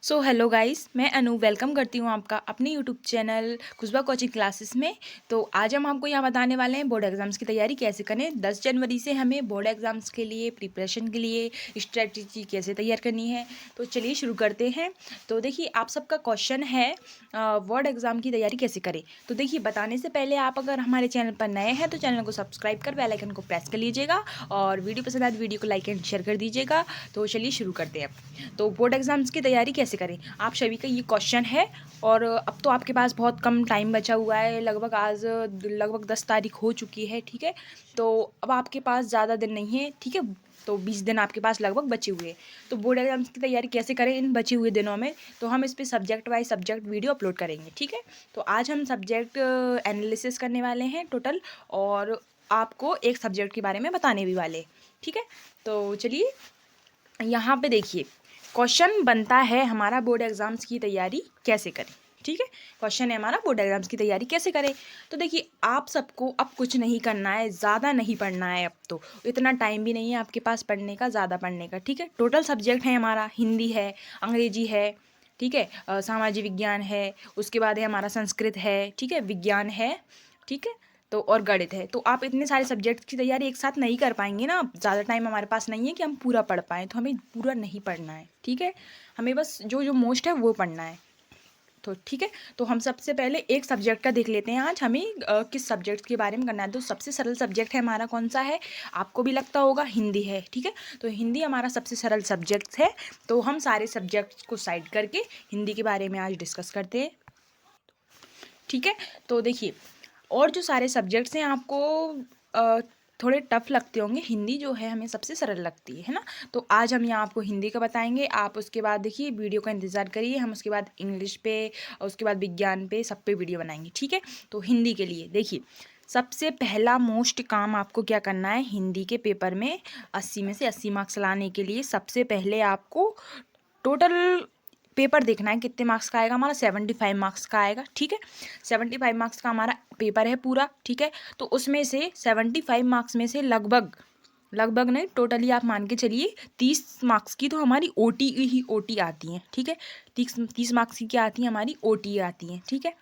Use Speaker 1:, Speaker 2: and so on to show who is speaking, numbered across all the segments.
Speaker 1: So hello guys, मैं अनु welcome करती हूँ आपका अपने यूट्यूब चैनल खुशबा कोचिंग क्लासेस में। तो आज हम आपको यहाँ बताने वाले हैं बोर्ड एग्ज़ाम्स की तैयारी कैसे करें। 10 जनवरी से हमें बोर्ड एग्ज़ाम्स के लिए प्रिपरेशन के लिए स्ट्रेटजी कैसे तैयार करनी है। तो चलिए शुरू करते हैं। तो देखिए, आप सबका क्वेश्चन है बोर्ड एग्ज़ाम की तैयारी कैसे करें। तो देखिए, बताने से पहले आप अगर हमारे चैनल पर नए हैं तो चैनल को सब्सक्राइब कर बेल आइकन को प्रेस कर लीजिएगा और वीडियो पसंद आए तो वीडियो को लाइक एंड शेयर कर दीजिएगा। तो चलिए शुरू करते हैं। तो बोर्ड एग्ज़ाम्स की तैयारी कैसे करें, आप सभी का ये क्वेश्चन है। और अब तो आपके पास बहुत कम टाइम बचा हुआ है, लगभग 10 तारीख हो चुकी है, ठीक है। तो अब आपके पास ज़्यादा दिन नहीं है, ठीक है। तो 20 दिन आपके पास लगभग बचे हुए हैं। तो बोर्ड एग्जाम्स की तैयारी कैसे करें इन बचे हुए दिनों में, तो हम इस पर subject wise subject video upload करेंगे, ठीक है। तो आज हम सब्जेक्ट एनालिसिस करने वाले हैं टोटल, और आपको एक सब्जेक्ट के बारे में बताने भी वाले हैं, ठीक है। तो चलिए यहाँ पे देखिए, क्वेश्चन बनता है हमारा बोर्ड एग्ज़ाम्स की तैयारी कैसे करें, ठीक है। क्वेश्चन है हमारा बोर्ड एग्ज़ाम्स की तैयारी कैसे करें। तो देखिए, आप सबको अब कुछ नहीं करना है, ज़्यादा नहीं पढ़ना है। अब तो इतना टाइम भी नहीं है आपके पास पढ़ने का, ज़्यादा पढ़ने का, ठीक है। टोटल सब्जेक्ट है हमारा हिंदी है, अंग्रेजी है, ठीक है, सामाजिक विज्ञान है, उसके बाद है हमारा संस्कृत है, ठीक है, विज्ञान है, ठीक है। तो और गणित है। तो आप इतने सारे सब्जेक्ट की तैयारी एक साथ नहीं कर पाएंगे ना। ज़्यादा टाइम हमारे पास नहीं है कि हम पूरा पढ़ पाएँ, तो हमें पूरा नहीं पढ़ना है, ठीक है। हमें बस जो जो मोस्ट है वो पढ़ना है। तो ठीक है, तो हम सबसे पहले एक सब्जेक्ट का देख लेते हैं। आज हमें किस सब्जेक्ट के बारे में करना है। तो सबसे सरल सब्जेक्ट है हमारा कौन सा है, आपको भी लगता होगा हिंदी है, ठीक है। तो हिंदी हमारा सबसे सरल सब्जेक्ट है। तो हम सारे सब्जेक्ट्स को साइड करके हिंदी के बारे में आज डिस्कस करते हैं, ठीक है। तो देखिए, और जो सारे सब्जेक्ट्स हैं आपको थोड़े टफ लगते होंगे, हिंदी जो है हमें सबसे सरल लगती है ना। तो आज हम यहाँ आपको हिंदी का बताएंगे। आप उसके बाद देखिए वीडियो का इंतज़ार करिए, हम उसके बाद इंग्लिश पे और उसके बाद विज्ञान पे सब पे वीडियो बनाएंगे, ठीक है। तो हिंदी के लिए देखिए, सबसे पहला मोस्ट काम आपको क्या करना है, हिंदी के पेपर में 80 में से 80 मार्क्स लाने के लिए सबसे पहले आपको टोटल पेपर देखना है कितने मार्क्स का आएगा। हमारा 75 मार्क्स का आएगा, ठीक है। 75 मार्क्स का हमारा पेपर है पूरा, ठीक है। तो उसमें से 75 मार्क्स में से लगभग लगभग नहीं, टोटली आप मान के चलिए 30 मार्क्स की तो हमारी ओटी ही ओटी आती हैं, ठीक है। 30 मार्क्स की क्या आती हैं, हमारी ओटी आती हैं, ठीक है।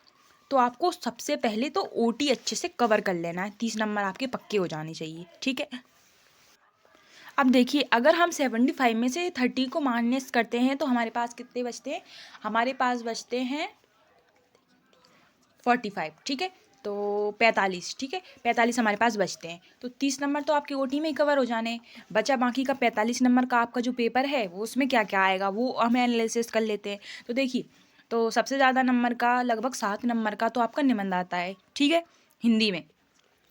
Speaker 1: तो आपको सबसे पहले तो ओटी अच्छे से कवर कर लेना है, 30 नंबर आपके पक्के हो जाने चाहिए, ठीक है। अब देखिए, अगर हम 75 में से 30 को माइनस करते हैं तो हमारे पास कितने बचते हैं, हमारे पास बचते हैं 45, ठीक है। तो 45, ठीक है, 45 हमारे पास बचते हैं। तो 30 नंबर तो आपके ओटी में ही कवर हो जाने, बचा बाकी का 45 नंबर का आपका जो पेपर है वो उसमें क्या क्या आएगा वो हम एनालिसिस कर लेते हैं। तो देखिए, तो सबसे ज़्यादा नंबर का लगभग 7 नंबर का तो आपका निबंध आता है, ठीक है, हिंदी में।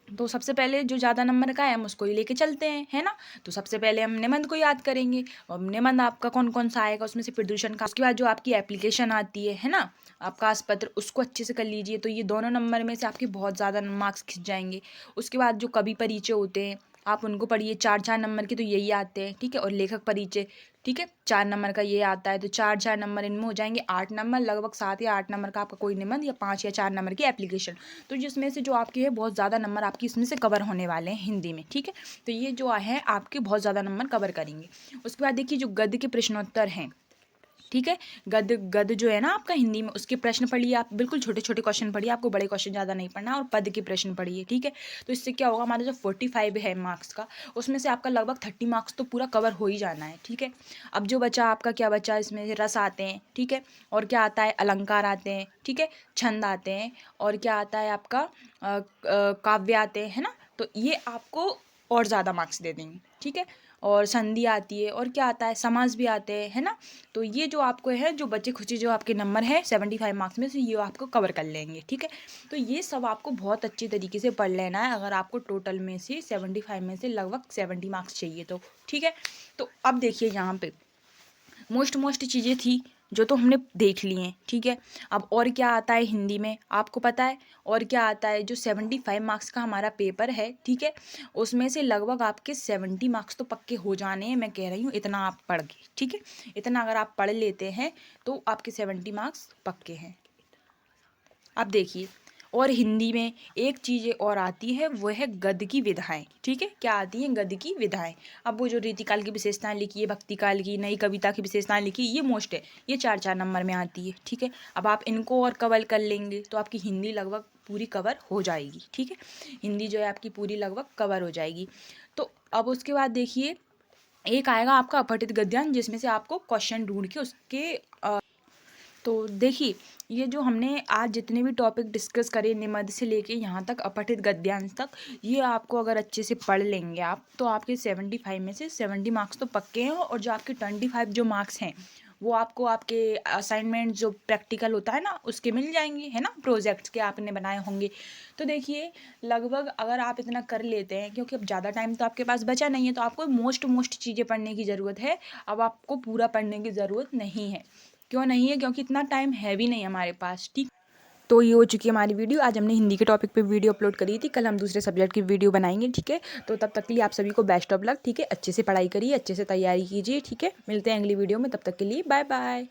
Speaker 1: तो सबसे पहले जो ज़्यादा नंबर का है हम उसको ही लेके चलते हैं, है ना। तो सबसे पहले हम निबंध को याद करेंगे, और निबंध आपका कौन कौन सा आएगा, उसमें से प्रदूषण का। उसके बाद जो आपकी एप्लीकेशन आती है ना, अवकाश पत्र, उसको अच्छे से कर लीजिए। तो ये दोनों नंबर में से आपके बहुत ज़्यादा मार्क्स खिंच जाएंगे। उसके बाद जो कवि परिचय होते हैं आप उनको पढ़िए, 4 नंबर के तो यही आते हैं, ठीक है। और लेखक परिचय, ठीक है, 4 नंबर का ये आता है। तो 4 नंबर इनमें हो जाएंगे 8 नंबर, लगभग 7 या 8 नंबर का आपका कोई निबंध, या 5 या 4 नंबर की एप्लीकेशन। तो जिसमें से जो आपके है बहुत ज़्यादा नंबर आपकी इसमें से कवर होने वाले हैं हिंदी में, ठीक है। तो ये जो है आपके बहुत ज़्यादा नंबर कवर करेंगे। उसके बाद देखिए, जो गद्य के प्रश्नोत्तर हैं, ठीक है, गद्य गद्य जो है ना आपका हिंदी में, उसके प्रश्न पढ़िए आप, बिल्कुल छोटे छोटे क्वेश्चन पढ़िए, आपको बड़े क्वेश्चन ज़्यादा नहीं पढ़ना। और पद के प्रश्न पढ़िए, ठीक है। तो इससे क्या होगा, हमारा जो 45 है मार्क्स का, उसमें से आपका लगभग 30 मार्क्स तो पूरा कवर हो ही जाना है, ठीक है। अब जो बचा आपका, क्या बचा, इसमें से रस आते हैं, ठीक है, और क्या आता है, अलंकार आते हैं, ठीक है, छंद आते हैं, और क्या आता है आपका काव्य आते हैं, है ना। तो ये आपको और ज़्यादा मार्क्स दे देंगे, ठीक है। और संधि आती है, और क्या आता है, समास भी आते हैं, है ना। तो ये जो आपको है, जो बचे खुचे जो आपके नंबर है 75 मार्क्स में से, ये आपको कवर कर लेंगे, ठीक है। तो ये सब आपको बहुत अच्छे तरीके से पढ़ लेना है, अगर आपको टोटल में से 75 में से लगभग 70 मार्क्स चाहिए तो, ठीक है। तो अब देखिए, यहाँ पे मोस्ट चीज़ें थी जो तो हमने देख ली हैं, ठीक है। अब और क्या आता है हिंदी में आपको पता है, और क्या आता है, जो 75 मार्क्स का हमारा पेपर है, ठीक है, उसमें से लगभग आपके 70 मार्क्स तो पक्के हो जाने हैं। मैं कह रही हूँ इतना आप पढ़ गए, ठीक है। इतना अगर आप पढ़ लेते हैं तो आपके 70 मार्क्स पक्के हैं। अब देखिए, और हिंदी में एक चीज़ और आती है, वो है गद्य की विधाएं। ठीक है, क्या आती हैं? गद्य की विधाएं। अब वो जो रीतिकाल की विशेषताएं लिखी है, भक्तिकाल की, नई कविता की विशेषताएं लिखी, ये मोस्ट है, ये 4-4 नंबर में आती है। ठीक है, अब आप इनको और कवर कर लेंगे तो आपकी हिंदी लगभग पूरी कवर हो जाएगी। ठीक है, हिंदी जो है आपकी पूरी लगभग कवर हो जाएगी। तो अब उसके बाद देखिए, एक आएगा आपका अपठित गद्यांश, जिसमें से आपको क्वेश्चन ढूंढ के उसके तो देखिए, ये जो हमने आज जितने भी टॉपिक डिस्कस करे, निबंध से लेके यहाँ तक अपठित गद्यांश तक, ये आपको अगर अच्छे से पढ़ लेंगे आप, तो आपके 75 में से 70 मार्क्स तो पक्के हैं। और जो आपके 25 जो मार्क्स हैं, वो आपको आपके असाइनमेंट जो प्रैक्टिकल होता है ना, उसके मिल जाएंगे, है ना, प्रोजेक्ट्स के आपने बनाए होंगे। तो देखिए, लगभग अगर आप इतना कर लेते हैं, क्योंकि अब ज़्यादा टाइम तो आपके पास बचा नहीं है, तो आपको मोस्ट चीज़ें पढ़ने की ज़रूरत है। अब आपको पूरा पढ़ने की ज़रूरत नहीं है। क्यों नहीं है? क्योंकि इतना टाइम है भी नहीं हमारे पास। ठीक, तो ये हो चुकी है हमारी वीडियो। आज हमने हिंदी के टॉपिक पे वीडियो अपलोड करी थी, कल हम दूसरे सब्जेक्ट की वीडियो बनाएंगे। ठीक है, तो तब तक के लिए आप सभी को बेस्ट ऑफ लक। ठीक है, अच्छे से पढ़ाई करिए, अच्छे से तैयारी कीजिए। ठीक है, मिलते हैं अगली वीडियो में, तब तक के लिए बाय बाय।